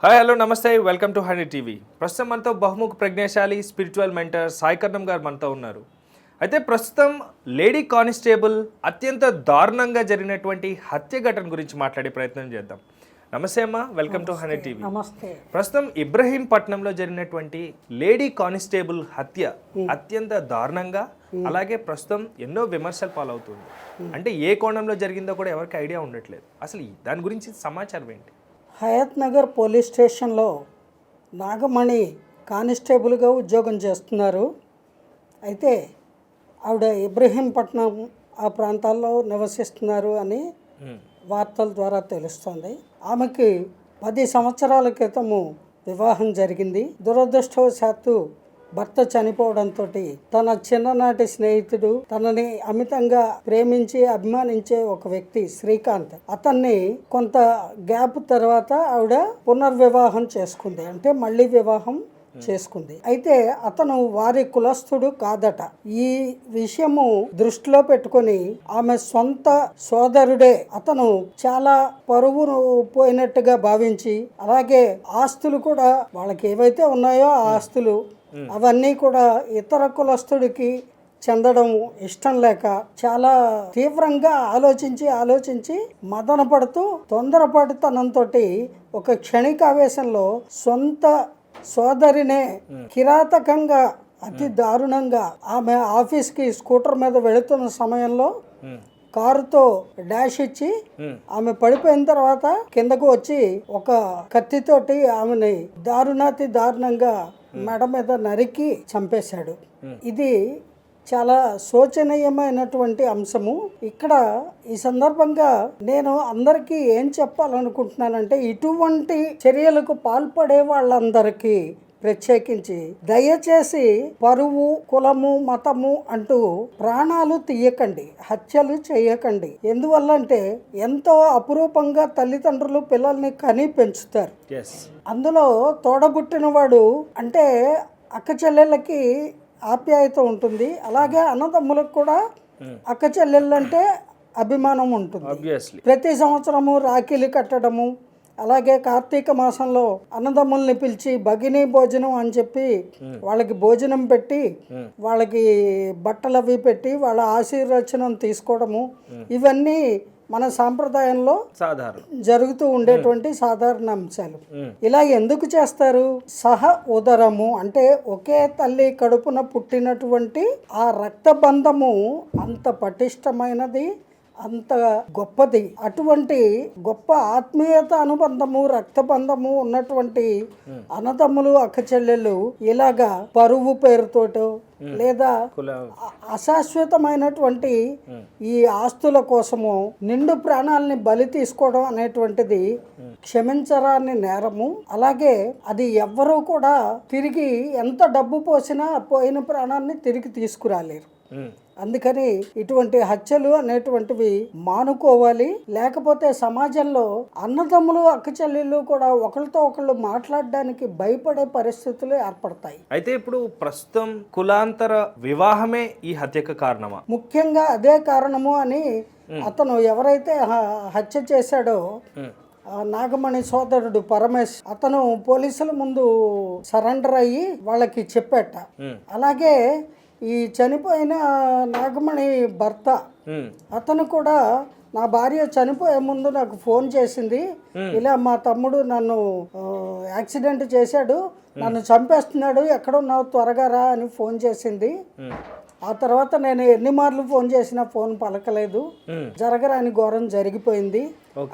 Hi hello నమస్తే welcome to honey TV. ప్రస్తుతం మనతో బహుముఖ ప్రజ్ఞాశాలి స్పిరిచువల్ మెంటర్ సాయి కర్ణం గారు మనతో ఉన్నారు. అయితే ప్రస్తుతం లేడీ కానిస్టేబుల్ అత్యంత దారుణంగా జరిగినటువంటి హత్య ఘటన గురించి మాట్లాడే ప్రయత్నం చేద్దాం. నమస్తే అమ్మా, వెల్కమ్ టు హనీ టీవీ. నమస్తే. ప్రస్తుతం ఇబ్రహీంపట్నంలో జరిగినటువంటి లేడీ కానిస్టేబుల్ హత్య అత్యంత దారుణంగా, అలాగే ప్రస్తుతం ఎన్నో విమర్శలు పాలవుతుంది. అంటే ఏ కోణంలో జరిగిందో కూడా ఎవరికి ఐడియా ఉండట్లేదు. అసలు దాని గురించి సమాచారం ఏంటి? హయత్ నగర్ పోలీస్ స్టేషన్లో నాగమణి కానిస్టేబుల్గా ఉద్యోగం చేస్తున్నారు. అయితే ఆవిడ ఇబ్రహీంపట్నం ఆ ప్రాంతాల్లో నివసిస్తున్నారు అని వార్తల ద్వారా తెలుస్తుంది. ఆమెకి 10 సంవత్సరాల క్రితము వివాహం జరిగింది. దురదృష్టవశాత్తు భర్త చనిపోవడంతో తన చిన్ననాటి స్నేహితుడు, తనని అమితంగా ప్రేమించి అభిమానించే ఒక వ్యక్తి శ్రీకాంత్, అతన్ని కొంత గ్యాప్ తర్వాత ఆవిడ పునర్వివాహం చేసుకుంది. అంటే మళ్ళీ వివాహం చేసుకుంది. అయితే అతను వారి కులస్థుడు కాదట. ఈ విషయము దృష్టిలో పెట్టుకొని ఆమె సొంత సోదరుడే అతను చాలా పరువును పోయినట్టుగా భావించి, అలాగే ఆస్తులు కూడా వాళ్ళకి ఏవైతే ఉన్నాయో ఆ ఆస్తులు అవన్నీ కూడా ఇతర కులస్థుడికి చెందడం ఇష్టం లేక చాలా తీవ్రంగా ఆలోచించి మదన పడుతూ తొందరపాటుతనంతో ఒక క్షణికావేశంలో సొంత సోదరినే కిరాతకంగా అతి దారుణంగా ఆమె ఆఫీస్కి స్కూటర్ మీద వెళుతున్న సమయంలో కారుతో డాష్ ఇచ్చి ఆమె పడిపోయిన తర్వాత కిందకు వచ్చి ఒక కత్తితోటి ఆమెని దారుణంగా మెడ మీద నరికి చంపేశాడు. ఇది చాలా శోచనీయమైనటువంటి అంశము. ఇక్కడ ఈ సందర్భంగా నేను అందరికీ ఏం చెప్పాలనుకుంటున్నానంటే, ఇటువంటి చర్యలకు పాల్పడే వాళ్ళందరికీ ప్రత్యేకించి దయచేసి పరువు, కులము, మతము అంటూ ప్రాణాలు తీయకండి, హత్యలు చేయకండి. ఎందువల్ల అంటే ఎంతో అపురూపంగా తల్లిదండ్రులు పిల్లల్ని కని పెంచుతారు. అందులో తోడబుట్టిన వాడు అంటే అక్క చెల్లెళ్ళకి ఆప్యాయత ఉంటుంది. అలాగే అన్నదమ్ములకు కూడా అక్క చెల్లెళ్ళంటే అభిమానం ఉంటుంది. ప్రతి సంవత్సరము రాఖీలు కట్టడము, అలాగే కార్తీక మాసంలో అన్నదమ్ముల్ని పిలిచి భగినీ భోజనం అని చెప్పి వాళ్ళకి భోజనం పెట్టి, వాళ్ళకి బట్టలు అవి పెట్టి వాళ్ళ ఆశీర్వచనం తీసుకోవడము, ఇవన్నీ మన సాంప్రదాయంలో జరుగుతూ ఉండేటువంటి సాధారణ అంశాలు. ఇలా ఎందుకు చేస్తారు? సహ ఉదరము అంటే ఒకే తల్లి కడుపున పుట్టినటువంటి ఆ రక్తబంధము అంత పటిష్టమైనది, అంత గొప్పది. అటువంటి గొప్ప ఆత్మీయత అనుబంధము, రక్తబంధము ఉన్నటువంటి అన్నదమ్ములు, అక్క చెల్లెళ్ళు ఇలాగా పరువు పేరుతోటో లేదా అశాశ్వతమైనటువంటి ఈ ఆస్తుల కోసము నిండు ప్రాణాలని బలి తీసుకోవడం అనేటువంటిది క్షమించరాని నేరము. అలాగే అది ఎవ్వరూ కూడా తిరిగి ఎంత డబ్బు పోసినా పోయిన ప్రాణాన్ని తిరిగి తీసుకురాలేరు. అందుకని ఇటువంటి హత్యలు అనేటువంటివి మానుకోవాలి. లేకపోతే సమాజంలో అన్నదమ్ములు, అక్క చెల్లెళ్ళు కూడా ఒకరితో ఒకళ్ళు మాట్లాడడానికి భయపడే పరిస్థితులు ఏర్పడతాయి. అయితే ఇప్పుడు ప్రస్తుతం కులాంతర వివాహమే ఈ హత్యకు కారణమా? ముఖ్యంగా అదే కారణము అని అతను ఎవరైతే హత్య చేశాడో నాగమణి సోదరుడు పరమేశ్, అతను పోలీసుల ముందు సరెండర్ అయ్యి వాళ్ళకి చెప్పాట. అలాగే ఈ చనిపోయిన నాగమణి భర్త అతను కూడా నా భార్య చనిపోయే ముందు నాకు ఫోన్ చేసింది, ఇలా మా తమ్ముడు నన్ను యాక్సిడెంట్ చేశాడు, నన్ను చంపేస్తున్నాడు, ఎక్కడున్నావు త్వరగా రా అని ఫోన్ చేసింది. ఆ తర్వాత నేను ఎన్ని మార్లు ఫోన్ చేసినా ఫోన్ పలకలేదు, జరగరాని ఘోరం జరిగిపోయింది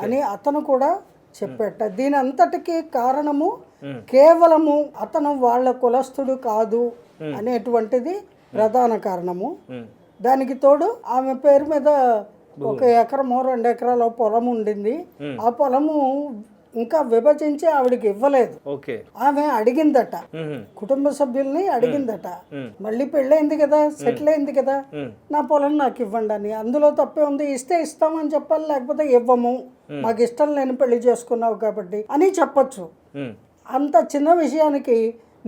అని అతను కూడా చెప్పాట. దీని అంతటికీ కారణము కేవలము అతను వాళ్ళ కులస్థుడు కాదు అనేటువంటిది ప్రధాన కారణము. దానికి తోడు ఆమె పేరు మీద 1 ఎకరమో 2 ఎకరాల పొలం ఉండింది. ఆ పొలము ఇంకా విభజించి ఆవిడకి ఇవ్వలేదు. ఆమె అడిగిందట, కుటుంబ సభ్యుల్ని అడిగిందట, మళ్ళీ పెళ్ళైంది కదా, సెటిల్ అయింది కదా, నా పొలం నాకు ఇవ్వండి అని. అందులో తప్పే ఉంది? ఇస్తే ఇస్తామని చెప్పాలి, లేకపోతే ఇవ్వము, మాకు ఇష్టం లేని పెళ్లి చేసుకున్నావు కాబట్టి అని చెప్పచ్చు. అంత చిన్న విషయానికి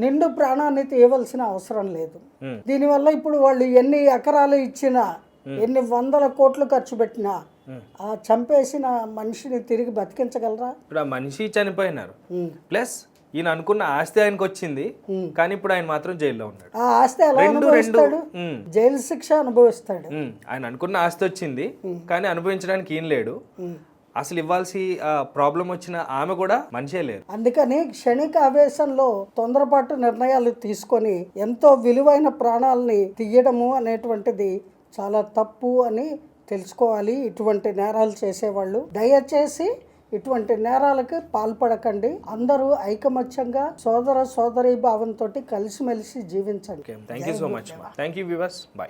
నిండు ప్రాణాన్ని తీయవలసిన అవసరం లేదు. దీనివల్ల ఇప్పుడు వాళ్ళు ఎన్ని ఎకరాలు ఇచ్చినా, ఎన్ని వందల కోట్లు ఖర్చు పెట్టినా ఆ చంపేసిన మనిషిని తిరిగి బతికించగలరా? ఇప్పుడు ఆ మనిషి చనిపోయినారు, ఉమ్. ప్లస్ ఈయన అనుకున్న ఆస్తి ఆయనకు వచ్చింది, కానీ ఇప్పుడు ఆయన మాత్రం జైల్లో ఉన్నాడు. ఆ ఆస్తి ఎలా అనుభవిస్తాడు? ఉమ్, జైలు శిక్ష అనుభవిస్తాడు. ఆయన అనుకున్న ఆస్తి వచ్చింది, కానీ అనుభవించడానికి ఈయన లేడు. అసలు ఇవ్వాల్సి ప్రాబ్లం వచ్చిన ఆమె కూడా మనిషే లేరు. అందుకని క్షణిక ఆవేశంలో తొందరపాటు నిర్ణయాలు తీసుకొని ఎంతో విలువైన ప్రాణాలని తీయడము అనేటువంటిది చాలా తప్పు అని తెలుసుకోవాలి. ఇటువంటి నేరాలు చేసేవాళ్ళు దయచేసి ఇటువంటి నేరాలకి పాల్పడకండి. అందరూ ఐకమత్యంగా సోదర సోదరీ భావంతో కలిసిమెలిసి జీవించండి. Thank you so much. Thank you viewers. Bye.